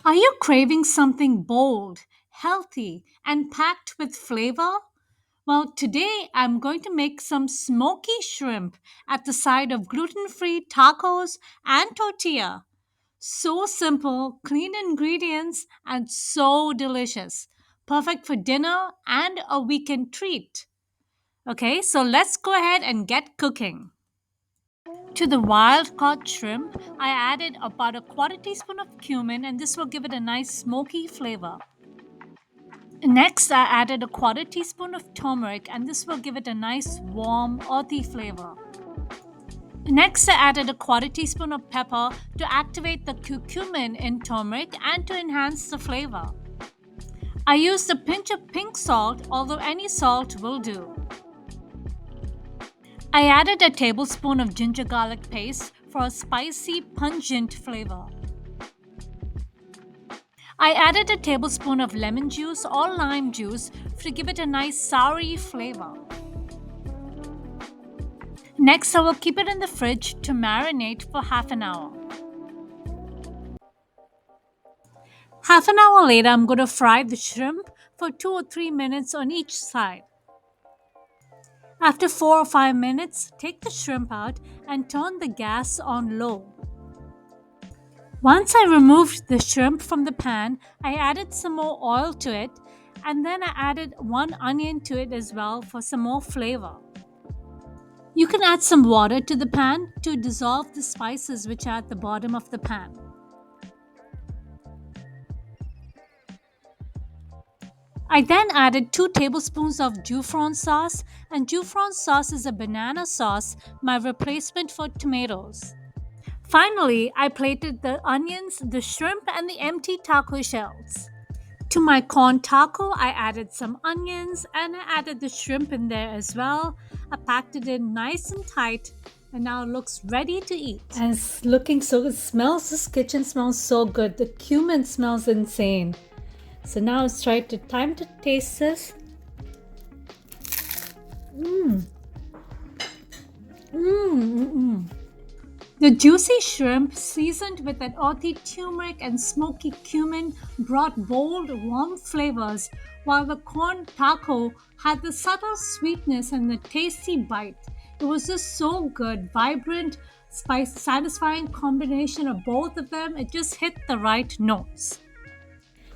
Are you craving something bold, healthy, and packed with flavor? Well, today I'm going to make some smoky shrimp at the side of gluten free tacos and tortilla. So simple, clean ingredients, and so delicious. Perfect for dinner and a weekend treat. Okay, so let's go ahead and get cooking. To the wild caught shrimp, I added about a quarter teaspoon of cumin, and this will give it a nice smoky flavor. Next, I added a quarter teaspoon of turmeric, and this will give it a nice warm, earthy flavor. Next, I added a quarter teaspoon of pepper to activate the cumin in turmeric and to enhance the flavor. I used a pinch of pink salt, although any salt will do. I added a tablespoon of ginger garlic paste for a spicy, pungent flavor. I added a tablespoon of lemon juice or lime juice to give it a nice soury flavor. Next, I will keep it in the fridge to marinate for half an hour. Half an hour later, I'm going to fry the shrimp for 2 or 3 minutes on each side. After 4 or 5 minutes, take the shrimp out and turn the gas on low. Once I removed the shrimp from the pan, I added some more oil to it and then I added 1 onion to it as well for some more flavor. You can add some water to the pan to dissolve the spices which are at the bottom of the pan. I then added 2 tablespoons of Jufron sauce, and Jufron sauce is a banana sauce, my replacement for tomatoes. Finally, I plated the onions, the shrimp, and the empty taco shells. To my corn taco, I added some onions and I added the shrimp in there as well. I packed it in nice and tight and now it looks ready to eat. And it's looking so good. This kitchen smells so good. The cumin smells insane. So now it's time to taste this. Mmm. The juicy shrimp, seasoned with that earthy turmeric and smoky cumin, brought bold, warm flavors, while the corn taco had the subtle sweetness and the tasty bite. It was just so good, vibrant, spice, satisfying combination of both of them. It just hit the right notes.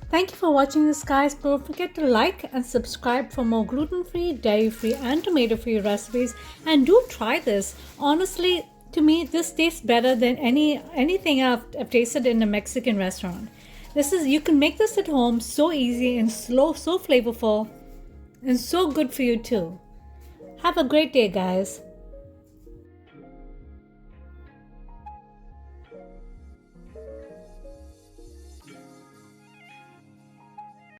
Thank you for watching this, guys. Don't forget to like and subscribe for more gluten-free, dairy-free, and tomato-free recipes. And do try this. Honestly, to me, this tastes better than anything I've tasted in a Mexican restaurant. You can make this at home, so easy and so flavorful, and so good for you too. Have a great day, guys.